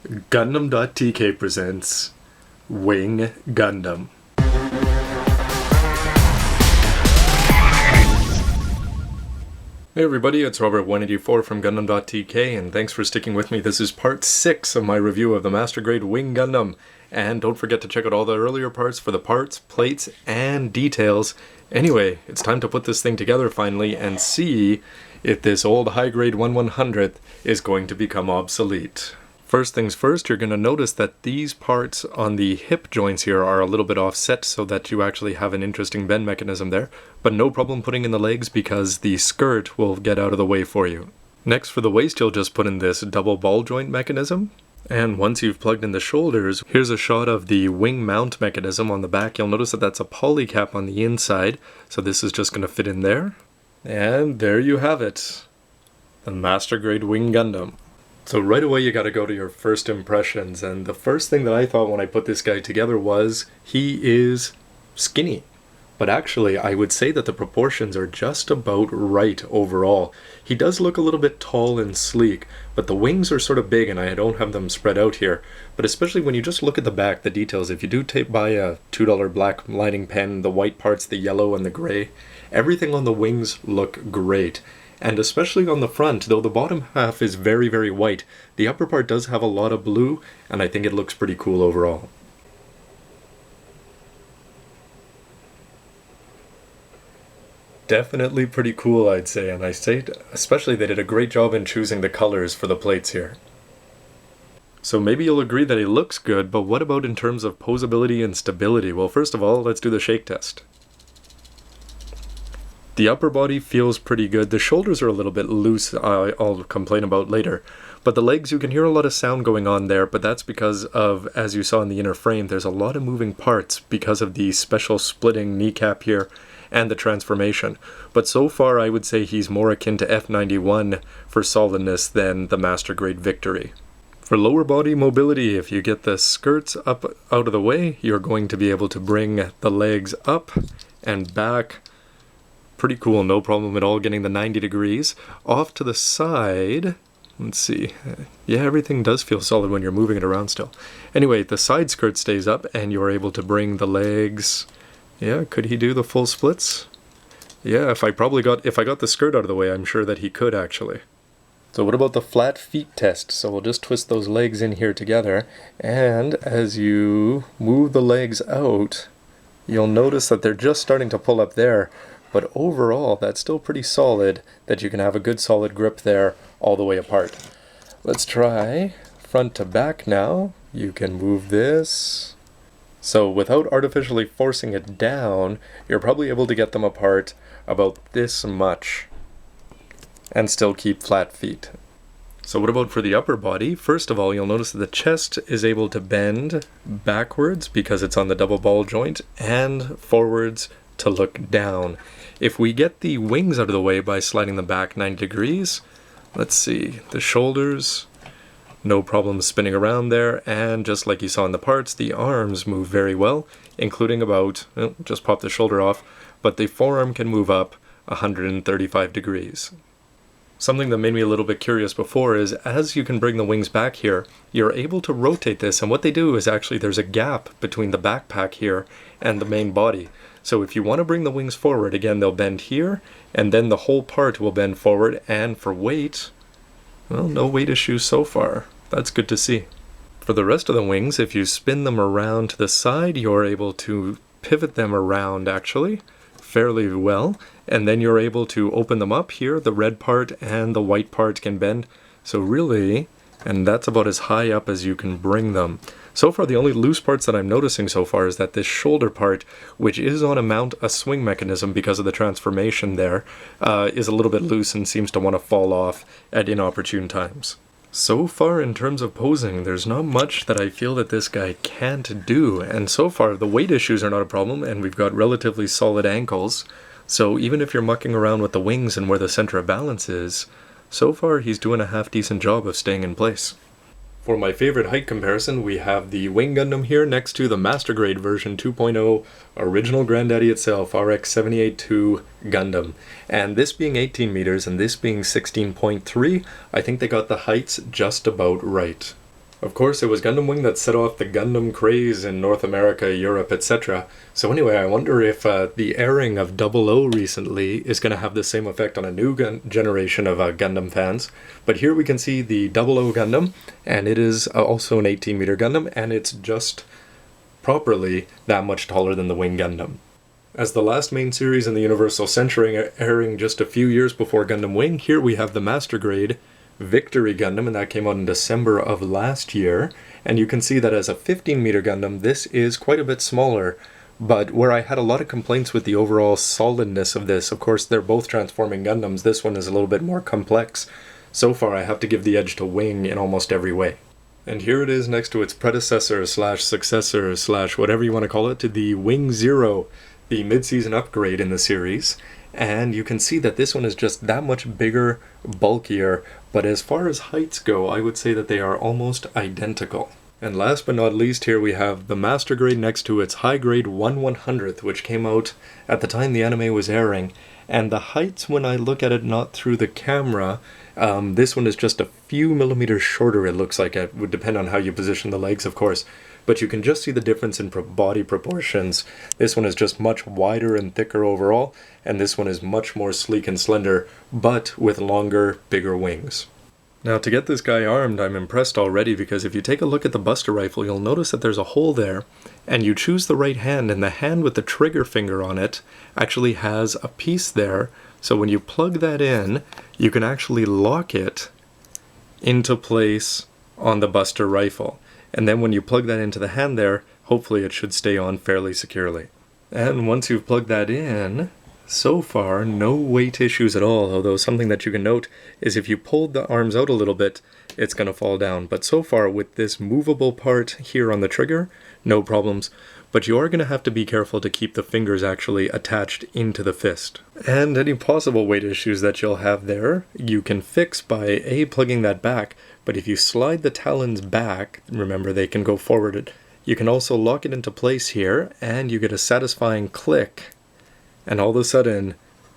Gundam.tk presents Wing Gundam. Hey everybody, it's Robert184 from Gundam.tk, and thanks for sticking with me. This is part 6 of my review of the Master Grade Wing Gundam. And don't forget to check out all the earlier parts for the parts, plates, and details. Anyway, it's time to put this thing together finally and see if this old high-grade 1/100th is going to become obsolete. First things first, you're going to notice that these parts on the hip joints here are a little bit offset so that you actually have an interesting bend mechanism there, but no problem putting in the legs because the skirt will get out of the way for you. Next, for the waist, you'll just put in this double ball joint mechanism. And once you've plugged in the shoulders, here's a shot of the wing mount mechanism on the back. You'll notice that that's a poly cap on the inside, so this is just going to fit in there. And there you have it, the Master Grade Wing Gundam. So right away you got to go to your first impressions, and the first thing that I thought when I put this guy together was he is skinny. But actually I would say that the proportions are just about right overall. He does look a little bit tall and sleek, but the wings are sort of big and I don't have them spread out here. But especially when you just look at the back, the details, if you do buy a $2 black lining pen, the white parts, the yellow and the gray, everything on the wings look great. And especially on the front, though the bottom half is very, very white, the upper part does have a lot of blue, and I think it looks pretty cool overall. Definitely pretty cool, I'd say, and I say especially they did a great job in choosing the colors for the plates here. So maybe you'll agree that he looks good, but what about in terms of posability and stability? Well, first of all, let's do the shake test. The upper body feels pretty good. The shoulders are a little bit loose, I'll complain about later. But the legs, you can hear a lot of sound going on there, but that's because of, as you saw in the inner frame, there's a lot of moving parts because of the special splitting kneecap here and the transformation. But so far I would say he's more akin to F91 for solidness than the Master Grade Victory. For lower body mobility, if you get the skirts up out of the way, you're going to be able to bring the legs up and back. Pretty cool, no problem at all getting the 90 degrees. Off to the side, let's see, yeah, everything does feel solid when you're moving it around still. Anyway, the side skirt stays up and you're able to bring the legs. Yeah, could he do the full splits? Yeah, if I got the skirt out of the way, I'm sure that he could actually. So what about the flat feet test? So we'll just twist those legs in here together, and as you move the legs out, you'll notice that they're just starting to pull up there. But overall, that's still pretty solid, that you can have a good solid grip there all the way apart. Let's try front to back now. You can move this. So without artificially forcing it down, you're probably able to get them apart about this much and still keep flat feet. So what about for the upper body? First of all, you'll notice that the chest is able to bend backwards because it's on the double ball joint, and forwards to look down. If we get the wings out of the way by sliding them back 90 degrees, let's see, the shoulders, no problem spinning around there, and just like you saw in the parts, the arms move very well, including about, just pop the shoulder off, but the forearm can move up 135 degrees. Something that made me a little bit curious before is, as you can bring the wings back here, you're able to rotate this, and what they do is actually there's a gap between the backpack here and the main body. So if you want to bring the wings forward, again, they'll bend here, and then the whole part will bend forward, and for weight, well, no weight issues so far. That's good to see. For the rest of the wings, if you spin them around to the side, you're able to pivot them around, actually, fairly well, and then you're able to open them up here. The red part and the white part can bend, so really, and that's about as high up as you can bring them. So far, the only loose parts that I'm noticing so far is that this shoulder part, which is on a swing mechanism because of the transformation there, is a little bit loose and seems to want to fall off at inopportune times. So far, in terms of posing, there's not much that I feel that this guy can't do, and so far the weight issues are not a problem, and we've got relatively solid ankles, so even if you're mucking around with the wings and where the center of balance is, so far he's doing a half-decent job of staying in place. For my favorite height comparison, we have the Wing Gundam here next to the Master Grade version 2.0 original granddaddy itself, RX-78-2 Gundam. And this being 18 meters and this being 16.3, I think they got the heights just about right. Of course, it was Gundam Wing that set off the Gundam craze in North America, Europe, etc. So anyway, I wonder if the airing of Double O recently is going to have the same effect on a new generation of Gundam fans. But here we can see the Double O Gundam, and it is also an 18-meter Gundam, and it's just properly that much taller than the Wing Gundam. As the last main series in the Universal Century airing just a few years before Gundam Wing, here we have the Master Grade Victory Gundam, and that came out in December of last year. And you can see that as a 15-meter Gundam, this is quite a bit smaller. But where I had a lot of complaints with the overall solidness of this, of course they're both transforming Gundams, this one is a little bit more complex. So far I have to give the edge to Wing in almost every way. And here it is next to its predecessor slash successor slash whatever you want to call it, to the Wing Zero, the mid-season upgrade in the series. And you can see that this one is just that much bigger, bulkier, but as far as heights go, I would say that they are almost identical. And last but not least, here we have the Master Grade next to its High Grade 1/100th, which came out at the time the anime was airing. And the heights, when I look at it not through the camera, this one is just a few millimeters shorter, it looks like. It would depend on how you position the legs, of course. But you can just see the difference in body proportions. This one is just much wider and thicker overall, and this one is much more sleek and slender, but with longer, bigger wings. Now, to get this guy armed, I'm impressed already, because if you take a look at the Buster Rifle, you'll notice that there's a hole there, and you choose the right hand, and the hand with the trigger finger on it actually has a piece there, so when you plug that in, you can actually lock it into place on the Buster Rifle. And then when you plug that into the hand there, hopefully it should stay on fairly securely. And once you've plugged that in, so far no weight issues at all, although something that you can note is if you pulled the arms out a little bit, it's going to fall down. But so far with this movable part here on the trigger, no problems. But you are going to have to be careful to keep the fingers actually attached into the fist. And any possible weight issues that you'll have there, you can fix by plugging that back, but if you slide the talons back, remember they can go forward, you can also lock it into place here, and you get a satisfying click, and all of a sudden,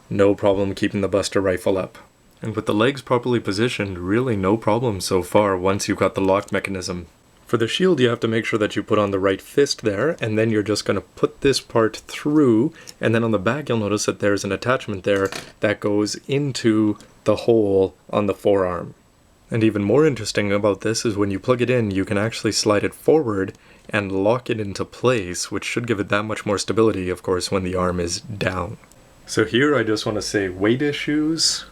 no problem keeping the Buster Rifle up. And with the legs properly positioned, really no problem so far once you've got the lock mechanism. For the shield, you have to make sure that you put on the right fist there, and then you're just going to put this part through, and then on the back you'll notice that there's an attachment there that goes into the hole on the forearm. And even more interesting about this is when you plug it in, you can actually slide it forward and lock it into place, which should give it that much more stability, of course, when the arm is down. So here I just want to say weight issues.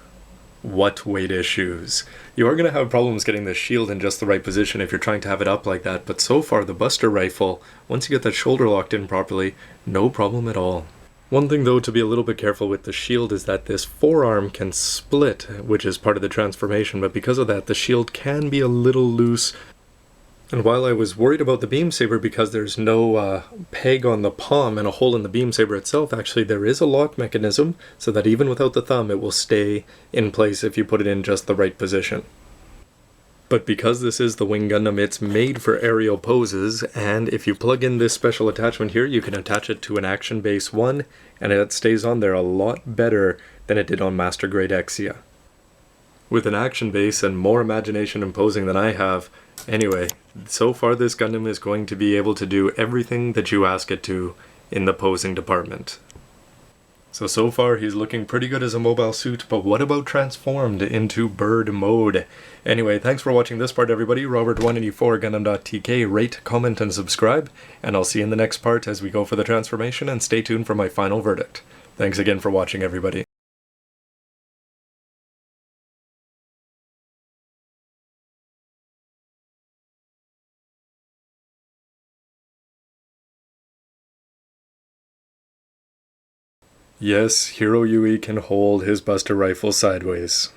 What weight issues? You are going to have problems getting the shield in just the right position if you're trying to have it up like that, but so far the Buster Rifle, once you get that shoulder locked in properly, no problem at all. One thing though to be a little bit careful with the shield is that this forearm can split, which is part of the transformation, but because of that the shield can be a little loose. And while I was worried about the beam saber because there's no peg on the palm and a hole in the beam saber itself, actually there is a lock mechanism so that even without the thumb it will stay in place if you put it in just the right position. But because this is the Wing Gundam, it's made for aerial poses, and if you plug in this special attachment here, you can attach it to an Action Base 1, and it stays on there a lot better than it did on Master Grade Exia. With an action base and more imagination and posing than I have, anyway, so far this Gundam is going to be able to do everything that you ask it to in the posing department. So far he's looking pretty good as a mobile suit, but what about transformed into bird mode? Anyway, thanks for watching this part everybody. Robert184, gundam.tk, rate, comment, and subscribe, and I'll see you in the next part as we go for the transformation, and stay tuned for my final verdict. Thanks again for watching everybody. Yes, Hiro Yui can hold his Buster Rifle sideways.